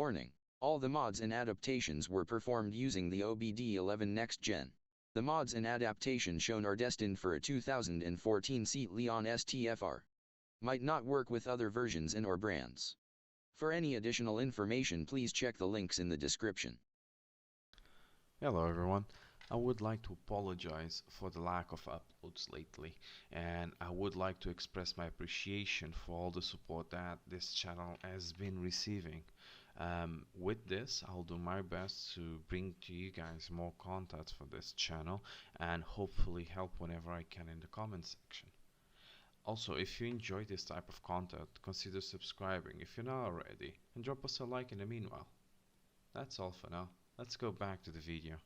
Warning: all the mods and adaptations were performed using the OBDEleven Next Gen. The mods and adaptations shown are destined for a 2014 seat Leon STFR. Might not work with other versions and/or brands. For any additional information, please check the links in the description. Hello everyone. I would like to apologize for the lack of uploads lately, and I would like to express my appreciation for all the support that this channel has been receiving. With this, I'll do my best to bring to you guys more content for this channel and hopefully help whenever I can in the comment section. Also, if you enjoy this type of content, consider subscribing if you're not already, and drop us a like in the meanwhile. That's all for now. Let's go back to the video.